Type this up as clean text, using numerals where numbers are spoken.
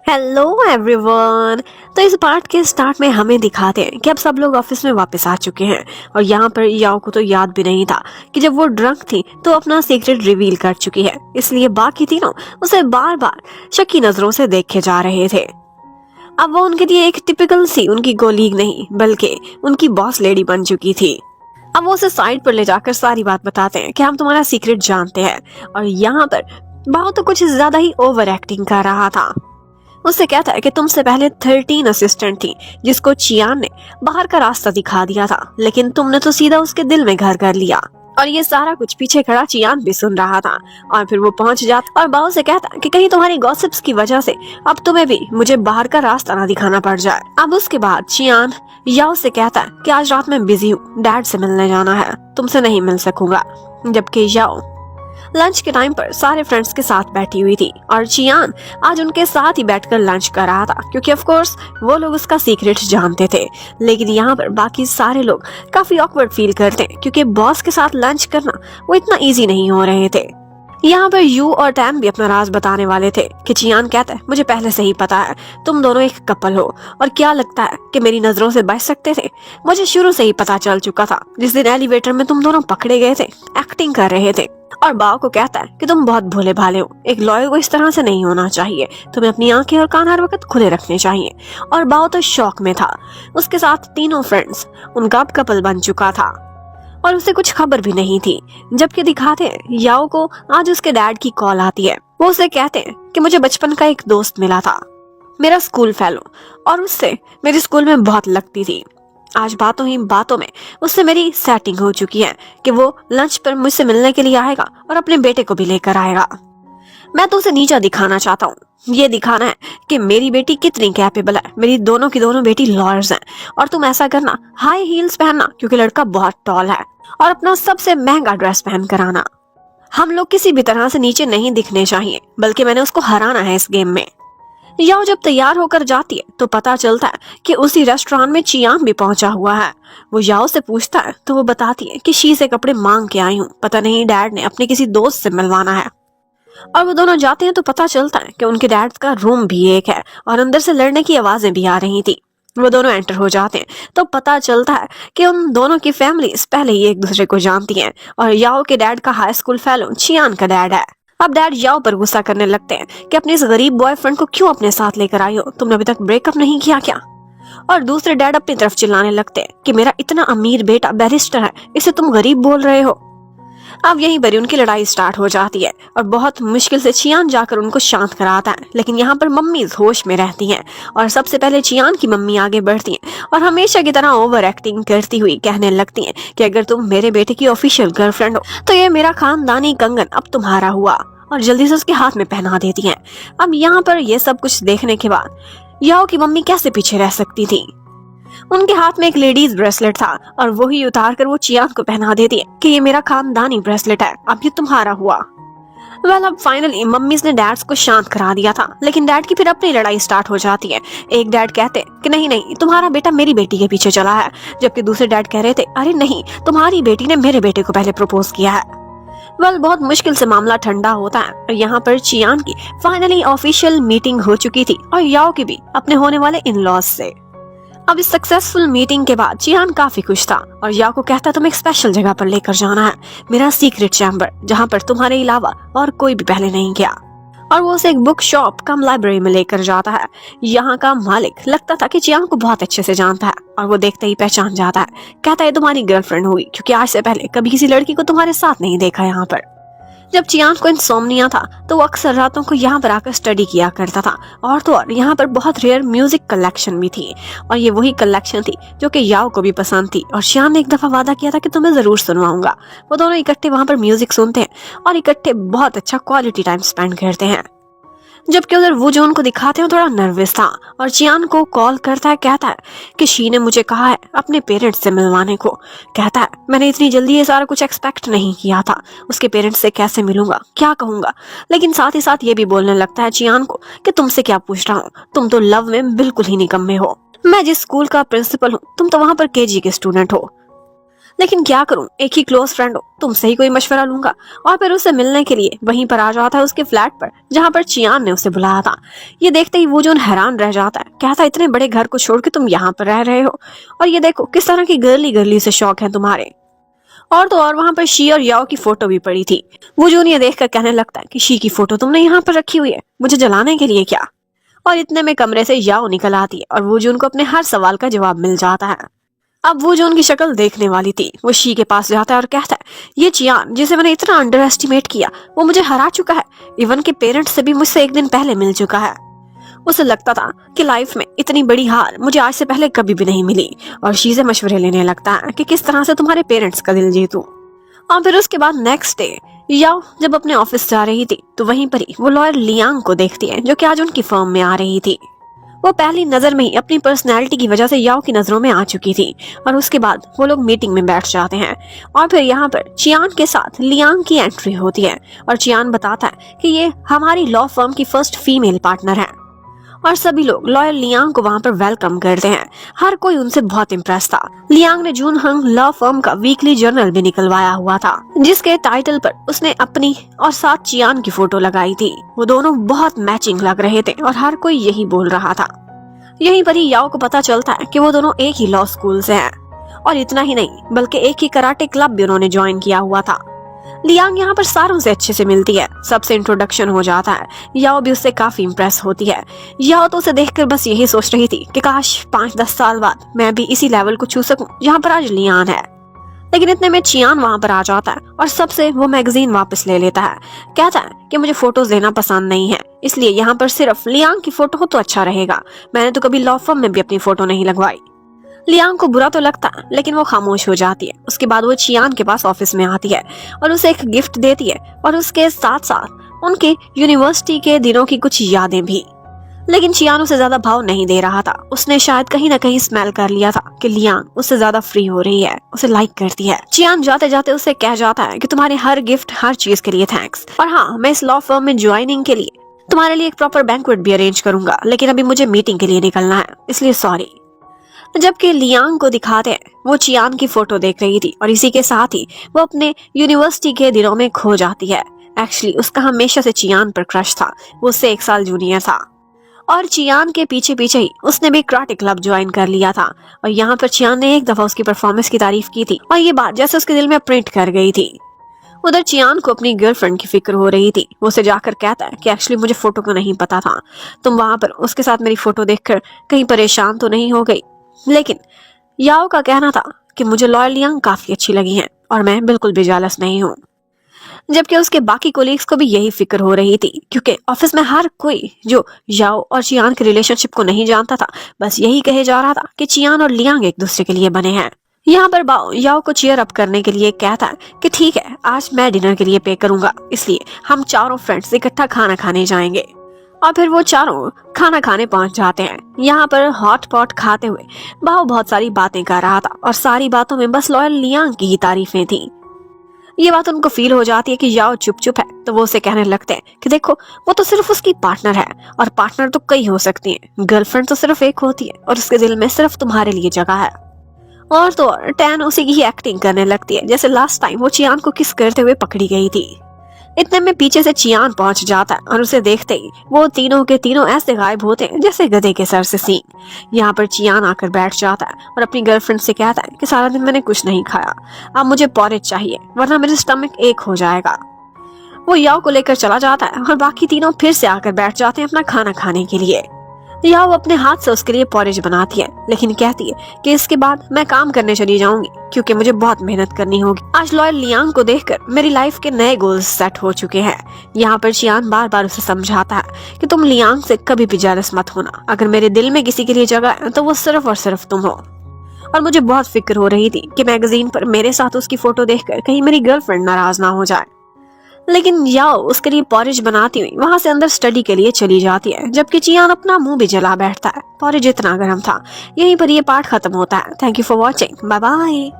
Hello everyone. तो इस part के स्टार्ट में हमें दिखाते हैं कि अब सब लोग ऑफिस में वापस आ चुके हैं और यहाँ पर याओ को तो याद भी नहीं था कि जब वो ड्रंक थी तो अपना सीक्रेट रिवील कर चुकी है। इसलिए बाकी तीनों उसे बार बार शकी नजरों से देखे जा रहे थे। अब वो उनके लिए एक टिपिकल सी उनकी कोलीग नहीं बल्कि उनकी बॉस लेडी बन चुकी थी। अब वो उसे साइड पर ले जाकर सारी बात बताते हैं कि हम तुम्हारा सीक्रेट जानते हैं। और यहाँ पर बाव तो कुछ ज्यादा ही ओवर एक्टिंग कर रहा था। उससे कहता है कि तुमसे पहले 13 असिस्टेंट थी जिसको चियान ने बाहर का रास्ता दिखा दिया था, लेकिन तुमने तो सीधा उसके दिल में घर कर लिया। और ये सारा कुछ पीछे खड़ा चियान भी सुन रहा था। और फिर वो पहुंच जाता और बाव से कहता कि कहीं तुम्हारी गॉसिप्स की वजह से अब तुम्हें भी मुझे बाहर का रास्ता ना दिखाना पड़ जाए। अब उसके बाद चियान याओ से कहता है कि आज रात में बिजी हूँ, डैड से मिलने जाना है, तुमसे नहीं मिल सकूंगा। जबकि याओ लंच के टाइम पर सारे फ्रेंड्स के साथ बैठी हुई थी और चियान आज उनके साथ ही बैठकर लंच कर रहा था, क्योंकि ऑफ कोर्स वो लोग उसका सीक्रेट जानते थे। लेकिन यहाँ पर बाकी सारे लोग काफी ऑकवर्ड फील करते हैं, क्योंकि बॉस के साथ लंच करना वो इतना इजी नहीं हो रहे थे। यहाँ पर यू और टैन भी अपना राज बताने वाले थे कि चियान कहता है मुझे पहले से ही पता है तुम दोनों एक कपल हो, और क्या लगता है कि मेरी नजरों से बच सकते थे। मुझे शुरू से ही पता चल चुका था जिस दिन एलिवेटर में तुम दोनों पकड़े गए थे, एक्टिंग कर रहे थे। और बाव को कहता है कि तुम बहुत भोले भाले हो, एक लॉयर को इस तरह से नहीं होना चाहिए, तुम्हें अपनी आंखें और कान हर वक्त खुले रखने चाहिए। और बाव तो शॉक में था। उसके साथ तीनों फ्रेंड्स उनका कपल बन चुका था और उसे कुछ खबर भी नहीं थी। जबकि दिखाते हैं याओ को आज उसके डैड की कॉल आती है। वो उसे कहते हैं कि मुझे बचपन का एक दोस्त मिला था, मेरा स्कूल फेलो, और उससे मेरी स्कूल में बहुत लगती थी। आज बातों ही बातों में उससे मेरी सेटिंग हो चुकी है कि वो लंच पर मुझसे मिलने के लिए आएगा और अपने बेटे को भी लेकर आएगा। मैं तो उसे नीचा दिखाना चाहता हूँ, ये दिखाना है कि मेरी बेटी कितनी कैपेबल है। मेरी दोनों की दोनों बेटी लॉयर्स हैं, और तुम ऐसा करना हाई हील्स पहनना क्योंकि लड़का बहुत टॉल है, और अपना सबसे महंगा ड्रेस पहन कर आना। हम लोग किसी भी तरह से नीचे नहीं दिखने चाहिए, बल्कि मैंने उसको हराना है इस गेम में। याओ जब तैयार होकर जाती है तो पता चलता है कि उसी रेस्टोरेंट में चियांग भी पहुंचा हुआ है। वो याओ से पूछता है तो वो बताती है कि शी से कपड़े मांग के आई हूँ, पता नहीं डैड ने अपने किसी दोस्त से मिलवाना है। और वो दोनों जाते हैं तो पता चलता है कि उनके डैड का रूम भी एक है और अंदर से लड़ने की आवाजें भी आ रही थी। वो दोनों एंटर हो जाते हैं तो पता चलता है कि उन दोनों की फैमिलीज पहले ही एक दूसरे को जानती हैं, और याओ के डैड का हाई स्कूल फेलो चियान का डैड है। अब डैड याओ पर गुस्सा करने लगते हैं कि अपने इस गरीब बॉयफ्रेंड को क्यों अपने साथ लेकर आई हो, तुमने अभी तक ब्रेकअप नहीं किया क्या। और दूसरे डैड अपनी तरफ चिल्लाने लगते हैं कि मेरा इतना अमीर बेटा बैरिस्टर है, इसे तुम गरीब बोल रहे हो। अब यहीं पर उनकी लड़ाई स्टार्ट हो जाती है और बहुत मुश्किल से चियान जाकर उनको शांत कराता है। लेकिन यहाँ पर मम्मी होश में रहती हैं और सबसे पहले चियान की मम्मी आगे बढ़ती हैं और हमेशा की तरह ओवर एक्टिंग करती हुई कहने लगती हैं कि अगर तुम मेरे बेटे की ऑफिशियल गर्लफ्रेंड हो तो ये मेरा खानदानी कंगन अब तुम्हारा हुआ, और जल्दी से उसके हाथ में पहना देती हैं। अब यहाँ पर ये सब कुछ देखने के बाद याओ की मम्मी कैसे पीछे रह सकती थी। उनके हाथ में एक लेडीज ब्रेसलेट था और वही उतार कर वो चियांग को पहना देती है कि ये मेरा खानदानी ब्रेसलेट है, अब ये तुम्हारा हुआ। अब फाइनली मम्मीज ने डैड्स को शांत करा दिया था, लेकिन डैड की फिर अपनी लड़ाई स्टार्ट हो जाती है। एक डैड कहते कि नहीं नहीं, तुम्हारा बेटा मेरी बेटी के पीछे चला है, जबकि दूसरे डैड कह रहे थे अरे नहीं, तुम्हारी बेटी ने मेरे बेटे को पहले प्रपोज किया है। बहुत मुश्किल से मामला ठंडा होता है और यहाँ पर चियान की फाइनली ऑफिशियल मीटिंग हो चुकी थी और याओ की भी अपने होने वाले इन लॉज से। अब इस सक्सेसफुल मीटिंग के बाद चियान काफी खुश था और याओ को कहता तुम एक स्पेशल जगह पर लेकर जाना है, मेरा सीक्रेट चैम्बर, जहाँ पर तुम्हारे अलावा और कोई भी पहले नहीं गया। और वो उसे एक बुक शॉप कम लाइब्रेरी में लेकर जाता है। यहाँ का मालिक लगता था कि चियान को बहुत अच्छे से जानता है और वो देखते ही पहचान जाता है। कहता है तुम्हारी गर्लफ्रेंड हुई, क्योंकि आज से पहले कभी किसी लड़की को तुम्हारे साथ नहीं देखा यहाँ पर। जब चियान को इंसोम्निया था तो वो अक्सर रातों को यहाँ पर आकर स्टडी किया करता था, और तो और यहाँ पर बहुत रेयर म्यूजिक कलेक्शन भी थी, और ये वही कलेक्शन थी जो कि याओ को भी पसंद थी। और चियान ने एक दफा वादा किया था कि तुम्हें जरूर सुनवाऊंगा। वो दोनों इकट्ठे वहाँ पर म्यूजिक सुनते हैं और इकट्ठे बहुत अच्छा क्वालिटी टाइम स्पेंड करते हैं। जबकि उधर वो जो उनको दिखाते हैं थोड़ा नर्वस था और चियान को कॉल करता है, कहता है कि शी ने मुझे कहा है अपने पेरेंट्स से मिलवाने को। कहता है मैंने इतनी जल्दी ये सारा कुछ एक्सपेक्ट नहीं किया था, उसके पेरेंट्स से कैसे मिलूंगा, क्या कहूंगा। लेकिन साथ ही साथ ये भी बोलने लगता है चियान को कि तुमसे क्या पूछ रहा हूँ, तुम तो लव में बिल्कुल ही निकम्मे हो। मैं जिस स्कूल का प्रिंसिपल हूँ तुम तो वहाँ पर केजी के स्टूडेंट हो। लेकिन क्या करूं, एक ही क्लोज फ्रेंड हो, तुमसे ही कोई मशवरा लूंगा। और फिर उससे मिलने के लिए वहीं पर आ जाता है उसके फ्लैट पर, जहां पर चियान ने उसे बुलाया था। ये देखते ही वो जोन हैरान रह जाता है, कहता है इतने बड़े घर को छोड़ के तुम यहाँ पर रह रहे हो, और ये देखो किस तरह की गर्ली गर्ली से शौक है तुम्हारे। और तो और वहां पर शी और याओ की फोटो भी पड़ी थी। वो जोन ये देखकर कहने लगता है कि शी की फोटो तुमने यहाँ पर रखी हुई है, मुझे जलाने के लिए क्या। और इतने में कमरे से याओ निकल आती है और वो जोन को अपने हर सवाल का जवाब मिल जाता है। अब वो जो उनकी शक्ल देखने वाली थी, वो शी के पास जाता है और कहता है ये चियान जिसे मैंने इतना अंडर एस्टिमेट किया, वो मुझे हरा चुका है, इवन के पेरेंट्स से भी मुझसे एक दिन पहले मिल चुका है। उसे लगता था कि लाइफ में इतनी बड़ी हार मुझे आज से पहले कभी भी नहीं मिली, और शी से मशवरे लेने लगता है कि किस तरह से तुम्हारे पेरेंट्स का दिल जीतूं। और फिर उसके बाद नेक्स्ट डे याओ जब अपने ऑफिस जा रही थी, तो वहीं पर ही वो लॉयर लियांग को देखती है, जो कि आज उनकी फर्म में आ रही थी। वो पहली नजर में ही अपनी पर्सनैलिटी की वजह से याओ की नजरों में आ चुकी थी, और उसके बाद वो लोग मीटिंग में बैठ जाते हैं। और फिर यहाँ पर चियान के साथ लियांग की एंट्री होती है, और चियान बताता है कि ये हमारी लॉ फर्म की फर्स्ट फीमेल पार्टनर है। और सभी लोग लॉयर लियांग को वहाँ पर वेलकम करते हैं। हर कोई उनसे बहुत इम्प्रेस था। लियांग ने जून हंग लॉ फर्म का वीकली जर्नल भी निकलवाया हुआ था, जिसके टाइटल पर उसने अपनी और साथ चियान की फोटो लगाई थी। वो दोनों बहुत मैचिंग लग रहे थे और हर कोई यही बोल रहा था। यहीं पर ही याओ को पता चलता है कि वो दोनों एक ही लॉ स्कूल से हैं, और इतना ही नहीं बल्कि एक ही कराटे क्लब भी उन्होंने ज्वाइन किया हुआ था। लियांग यहाँ पर सारों से अच्छे से मिलती है, सबसे इंट्रोडक्शन हो जाता है। याओ भी उससे काफी इम्प्रेस होती है। याओ तो उसे देखकर बस यही सोच रही थी कि काश 5-10 साल बाद मैं भी इसी लेवल को छू सकूं जहाँ पर आज लियान है। लेकिन इतने में चियान वहाँ पर आ जाता है और सबसे वो मैगजीन वापस ले लेता है। कहता है कि मुझे फोटोज लेना पसंद नहीं है, इसलिए यहाँ पर सिर्फ लियांग की फोटो हो तो अच्छा रहेगा। मैंने तो कभी लॉ फर्म में भी अपनी फोटो नहीं लगवाई। लियांग को बुरा तो लगता है, लेकिन वो खामोश हो जाती है। उसके बाद वो चियान के पास ऑफिस में आती है और उसे एक गिफ्ट देती है, और उसके साथ साथ उनके यूनिवर्सिटी के दिनों की कुछ यादें भी। लेकिन चियान उसे ज्यादा भाव नहीं दे रहा था। उसने शायद कहीं ना कहीं स्मेल कर लिया था कि लियांग उससे ज्यादा फ्री हो रही है, उसे लाइक करती है। चियान जाते जाते उसे कह जाता है कि तुम्हारे हर गिफ्ट, हर चीज के लिए थैंक्स, और हाँ, मैं इस लॉ फर्म में ज्वाइनिंग के लिए तुम्हारे लिए एक प्रॉपर बैंक्वेट भी अरेंज करूंगा, लेकिन अभी मुझे मीटिंग के लिए निकलना है, इसलिए सॉरी। जबकि लियांग को दिखाते हैं वो चियान की फोटो देख रही थी, और इसी के साथ ही वो अपने यूनिवर्सिटी के दिनों में खो जाती है। एक्चुअली उसका हमेशा से चियान पर क्रश था। वो उससे 1 साल जूनियर था, और चियान के पीछे पीछे ही उसने भी कराटे क्लब ज्वाइन कर लिया था। और यहाँ पर चियान ने एक दफा उसकी परफॉर्मेंस की तारीफ की थी, और ये बात जैसे उसके दिल में प्रिंट कर गई थी। उधर चियान को अपनी गर्लफ्रेंड की फिक्र हो रही थी। वो उसे जाकर कहता है कि एक्चुअली मुझे फोटो को नहीं पता था, तुम वहां पर उसके साथ मेरी फोटो देखकर कहीं परेशान तो नहीं हो गई। लेकिन याओ का कहना था कि मुझे लॉयल लियांग काफी अच्छी लगी हैं, और मैं बिल्कुल भी जेलस नहीं हूँ। जबकि उसके बाकी कोलीग्स को भी यही फिक्र हो रही थी, क्योंकि ऑफिस में हर कोई जो याओ और चियान के रिलेशनशिप को नहीं जानता था, बस यही कहे जा रहा था कि चियान और लियांग एक दूसरे के लिए बने हैं। यहाँ पर बाओ याओ को चीयर अप करने के लिए कहता है कि ठीक है, आज मैं डिनर के लिए पे करूंगा, इसलिए हम चारों फ्रेंड्स इकट्ठा खाना खाने जाएंगे। और फिर वो चारों खाना खाने पहुंच जाते हैं। यहाँ पर हॉट पॉट खाते हुए बाओ बहुत सारी बातें कर रहा था, और सारी बातों में बस लॉयल लियांग की ही तारीफें थी। ये बात उनको फील हो जाती है कि याओ चुप चुप है, तो वो उसे कहने लगते हैं कि देखो, वो तो सिर्फ उसकी पार्टनर है, और पार्टनर तो कई हो सकती हैं, गर्लफ्रेंड तो सिर्फ एक होती है, और उसके दिल में सिर्फ तुम्हारे लिए जगह है। और तो और टैन उसी की ही एक्टिंग करने लगती है, जैसे लास्ट टाइम वो चियान को किस करते हुए पकड़ी गई थी। इतने में पीछे से चियान पहुंच जाता है, और उसे देखते ही वो तीनों के तीनों ऐसे गायब होते हैं जैसे गधे के सर से सींग। यहाँ पर चियान आकर बैठ जाता है और अपनी गर्लफ्रेंड से कहता है कि सारा दिन मैंने कुछ नहीं खाया, अब मुझे पॉरेज चाहिए, वरना मेरे स्टमक एक हो जाएगा। वो याओ को लेकर चला जाता है, और बाकी तीनों फिर से आकर बैठ जाते हैं अपना खाना खाने के लिए। याओ अपने हाथ से उसके लिए पॉरेज बनाती है, लेकिन कहती है कि इसके बाद मैं काम करने चली जाऊंगी, क्योंकि मुझे बहुत मेहनत करनी होगी। आज लॉयल लियांग को देखकर मेरी लाइफ के नए गोल्स सेट हो चुके हैं। यहाँ पर चियान बार बार उसे समझाता है कि तुम लियांग से कभी भी जेलस मत होना, अगर मेरे दिल में किसी के लिए जगह है तो वो सिर्फ और सिर्फ तुम हो। और मुझे बहुत फिक्र हो रही थी कि मैगजीन पर मेरे साथ उसकी फोटो देखकर कहीं मेरी गर्लफ्रेंड नाराज ना हो जाए। लेकिन याओ उसके लिए पॉरेज बनाती हुई वहां से अंदर स्टडी के लिए चली जाती है, जबकि चियान अपना मुंह भी जला बैठता है। पॉरेज इतना गर्म था। यहीं पर ये पार्ट खत्म होता है। Thank you for watching, bye bye.